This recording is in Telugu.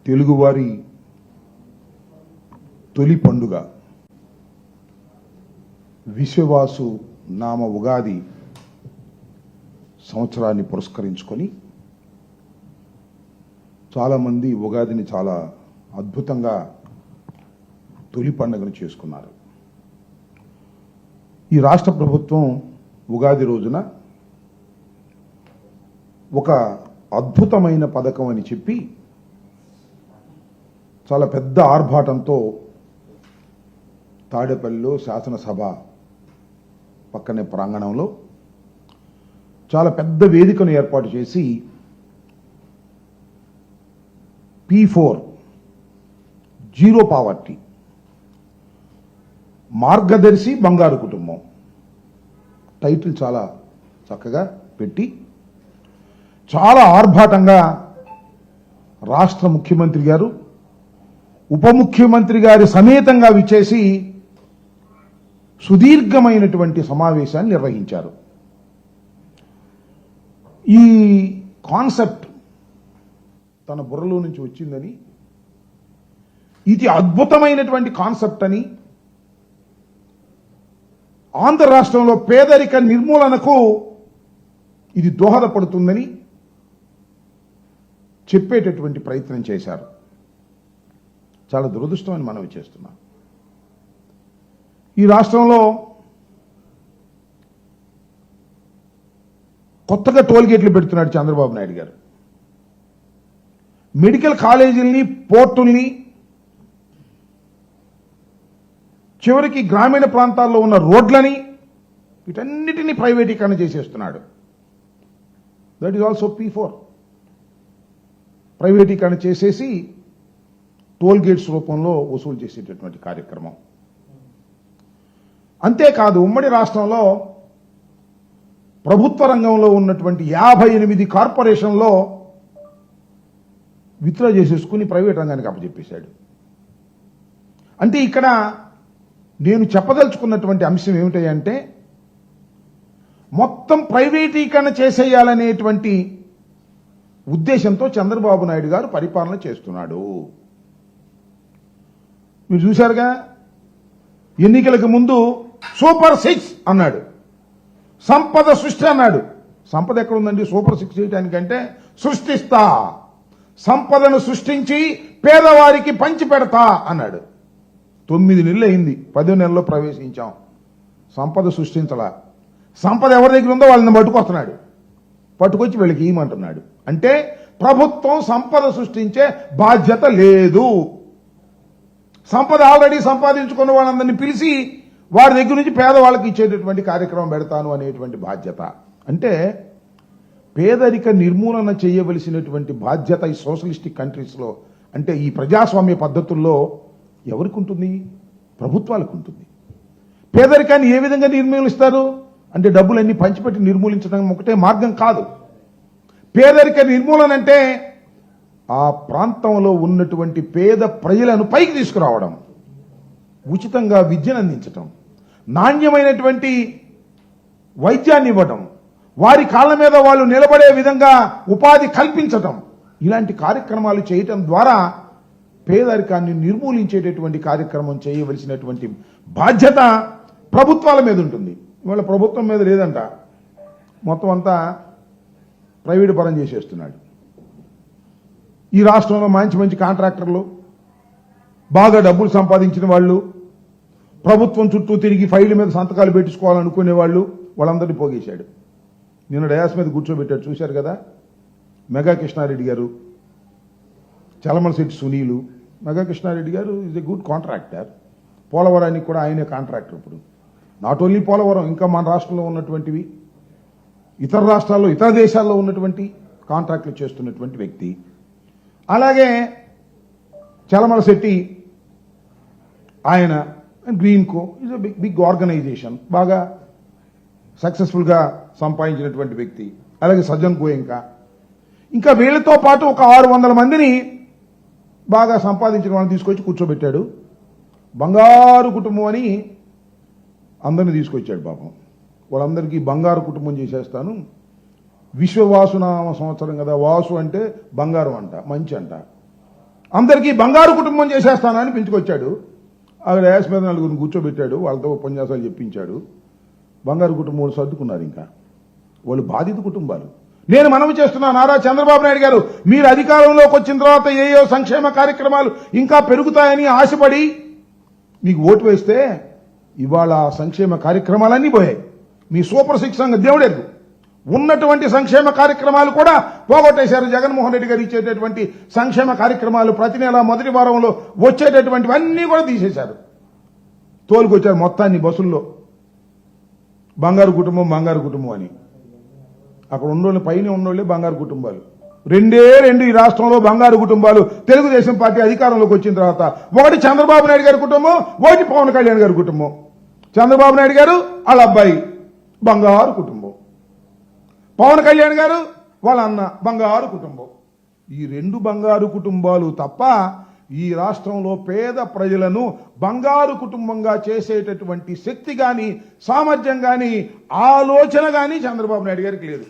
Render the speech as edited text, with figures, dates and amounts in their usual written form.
తెలుగువారి తొలి పండుగ విశ్వవాసు నామ ఉగాది సంవత్సరాన్ని పురస్కరించుకొని చాలామంది ఉగాదిని చాలా అద్భుతంగా తొలి పండుగను చేసుకున్నారు. ఈ రాష్ట్ర ప్రభుత్వం ఉగాది రోజున ఒక అద్భుతమైన పథకం అని చెప్పి చాలా పెద్ద ఆర్భాటంతో తాడేపల్లిలో శాసనసభ పక్కనే ప్రాంగణంలో చాలా పెద్ద వేదికను ఏర్పాటు చేసి P4 జీరో పావర్టీ మార్గదర్శి బంగారు కుటుంబం టైటిల్ చాలా చక్కగా పెట్టి చాలా ఆర్భాటంగా రాష్ట్ర ముఖ్యమంత్రి గారు ఉప ముఖ్యమంత్రి గారి సమేతంగా విచ్చేసి సుదీర్ఘమైనటువంటి సమావేశాన్ని నిర్వహించారు. ఈ కాన్సెప్ట్ తన బుర్రలో నుంచి వచ్చిందని, ఇది అద్భుతమైనటువంటి కాన్సెప్ట్ అని, ఆంధ్ర రాష్ట్రంలో పేదరిక నిర్మూలనకు ఇది దోహదపడుతుందని చెప్పేటటువంటి ప్రయత్నం చేశారు. చాలా దురదృష్టం అని మనవి చేస్తున్నాం. ఈ రాష్ట్రంలో కొత్తగా టోల్గేట్లు పెడుతున్నాడు చంద్రబాబు నాయుడు గారు. మెడికల్ కాలేజీల్ని, పోర్టుల్ని, చివరికి గ్రామీణ ప్రాంతాల్లో ఉన్న రోడ్లని వీటన్నిటినీ ప్రైవేటీకరణ చేసేస్తున్నాడు. దట్ ఈజ్ ఆల్సో P4 ప్రైవేటీకరణ చేసేసి టోల్ గేట్స్ రూపంలో వసూలు చేసేటటువంటి కార్యక్రమం. అంతేకాదు ఉమ్మడి రాష్ట్రంలో ప్రభుత్వ రంగంలో ఉన్నటువంటి 58 కార్పొరేషన్లో విత్డ్రా చేసేసుకుని ప్రైవేట్ రంగానికి అప్పచెప్పేశాడు. అంటే ఇక్కడ నేను చెప్పదలుచుకున్నటువంటి అంశం ఏమిటంటే, మొత్తం ప్రైవేటీకరణ చేసేయాలనేటువంటి ఉద్దేశంతో చంద్రబాబు నాయుడు గారు పరిపాలన చేస్తున్నాడు. మీరు చూశారుగా, ఎన్నికలకు ముందు సూపర్ 6 అన్నాడు, సంపద సృష్టి అన్నాడు. సంపద ఎక్కడ ఉందండి సూపర్ 6 చేయడానికంటే? సృష్టిస్తా, సంపదను సృష్టించి పేదవారికి పంచి పెడతా అన్నాడు. 9 నెలలు అయింది, 10వ నెలలో ప్రవేశించాం. సంపద సృష్టించలా. సంపద ఎవరి దగ్గర ఉందో వాళ్ళని పట్టుకొస్తున్నాడు, పట్టుకొచ్చి వీళ్ళకి ఇవ్వమంటున్నాడు. అంటే ప్రభుత్వం సంపద సృష్టించే బాధ్యత లేదు. సంపద ఆల్రెడీ సంపాదించుకున్న వాళ్ళందరినీ పిలిచి వారి దగ్గర నుంచి పేదవాళ్ళకి ఇచ్చేటటువంటి కార్యక్రమం పెడతాను అనేటువంటి బాధ్యత. అంటే పేదరిక నిర్మూలన చేయవలసినటువంటి బాధ్యత ఈ సోషలిస్టిక్ కంట్రీస్లో, అంటే ఈ ప్రజాస్వామ్య పద్ధతుల్లో ఎవరికి ఉంటుంది? ప్రభుత్వాలకు ఉంటుంది. పేదరికాన్ని ఏ విధంగా నిర్మూలిస్తారు అంటే డబ్బులన్నీ పంచిపెట్టి నిర్మూలించడం ఒకటే మార్గం కాదు. పేదరిక నిర్మూలన అంటే ఆ ప్రాంతంలో ఉన్నటువంటి పేద ప్రజలను పైకి తీసుకురావడం, ఉచితంగా విద్యను అందించటం, నాణ్యమైనటువంటి వైద్యాన్ని ఇవ్వటం, వారి కాళ్ళ మీద వాళ్ళు నిలబడే విధంగా ఉపాధి కల్పించటం, ఇలాంటి కార్యక్రమాలు చేయటం ద్వారా పేదరికాన్ని నిర్మూలించేటటువంటి కార్యక్రమం చేయవలసినటువంటి బాధ్యత ప్రభుత్వాల మీద ఉంటుంది. ఇవాళ ప్రభుత్వం మీద లేదంట, మొత్తం అంతా ప్రైవేటు పరం చేసేస్తున్నాడు. ఈ రాష్ట్రంలో మంచి మంచి కాంట్రాక్టర్లు, బాగా డబ్బులు సంపాదించిన వాళ్ళు, ప్రభుత్వం చుట్టూ తిరిగి ఫైళ్ళ మీద సంతకాలు పెట్టించుకోవాలనుకునే వాళ్ళందరినీ పోగేశాడు. నిన్న డయాస్ మీద కూర్చోబెట్టాడు, చూశారు కదా. మెగా కృష్ణారెడ్డి గారు, చలమలశెట్టి సునీలు. మెగా కృష్ణారెడ్డి గారు ఈజ్ ఎ గుడ్ కాంట్రాక్టర్. పోలవరానికి కూడా ఆయనే కాంట్రాక్టర్. ఇప్పుడు నాట్ ఓన్లీ పోలవరం, ఇంకా మన రాష్ట్రంలో ఉన్నటువంటివి, ఇతర రాష్ట్రాల్లో, ఇతర దేశాల్లో ఉన్నటువంటి కాంట్రాక్టులు చేస్తున్నటువంటి వ్యక్తి. అలాగే చలమలశెట్టి ఆయన Greenko is a big organisation, బాగా సక్సెస్ఫుల్గా సంపాదించినటువంటి వ్యక్తి. అలాగే సజ్జన్ గోయంకా, ఇంకా వీళ్ళతో పాటు ఒక 600 మందిని బాగా సంపాదించిన వాళ్ళని తీసుకొచ్చి కూర్చోబెట్టాడు. బంగారు కుటుంబం అని అందరిని తీసుకొచ్చాడు. పాపం వాళ్ళందరికీ బంగారు కుటుంబం చేసేస్తాను, విశ్వవాసునామ సంవత్సరం కదా, వాసు అంటే బంగారం అంట, మంచి అంట. అందరికీ బంగారు కుటుంబం చేసేస్తానని పెంచుకొచ్చాడు. అక్కడ యాస్ మీద నలుగురిని కూర్చోబెట్టాడు, వాళ్ళతో ఉపన్యాసాలు చెప్పించాడు. బంగారు కుటుంబం వాళ్ళు సర్దుకున్నారు. ఇంకా వాళ్ళు బాధిత కుటుంబాలు. నేను మనవి చేస్తున్నా, నారా చంద్రబాబు నాయుడు గారు, మీరు అధికారంలోకి వచ్చిన తర్వాత ఏయో సంక్షేమ కార్యక్రమాలు ఇంకా పెరుగుతాయని ఆశపడి మీకు ఓటు వేస్తే ఇవాళ సంక్షేమ కార్యక్రమాలన్నీ పోయాయి. మీ సూపర్ సిక్స్ దేవుడెగ్గు ఉన్నటువంటి సంక్షేమ కార్యక్రమాలు కూడా పోగొట్టేశారు. జగన్మోహన్ రెడ్డి గారు ఇచ్చేటటువంటి సంక్షేమ కార్యక్రమాలు ప్రతి నెల మొదటి వారంలో వచ్చేటటువంటివన్నీ కూడా తీసేశారు. తోలుకొచ్చారు మొత్తాన్ని బస్సుల్లో. బంగారు కుటుంబం అని అక్కడ ఉన్నోళ్ళు పైన ఉన్నోళ్ళే బంగారు కుటుంబాలు. రెండు ఈ రాష్ట్రంలో బంగారు కుటుంబాలు. తెలుగుదేశం పార్టీ అధికారంలోకి వచ్చిన తర్వాత ఒకటి చంద్రబాబు నాయుడు గారి కుటుంబం, ఒకటి పవన్ కళ్యాణ్ గారి కుటుంబం. చంద్రబాబు నాయుడు గారు వాళ్ళ అబ్బాయి బంగారు కుటుంబం, పవన్ కళ్యాణ్ గారు వాళ్ళ అన్న బంగారు కుటుంబం. ఈ రెండు బంగారు కుటుంబాలు తప్ప ఈ రాష్ట్రంలో పేద ప్రజలను బంగారు కుటుంబంగా చేసేటటువంటి శక్తి గాని, సామర్థ్యం గాని, ఆలోచన గాని చంద్రబాబు నాయుడు గారికి లేదు.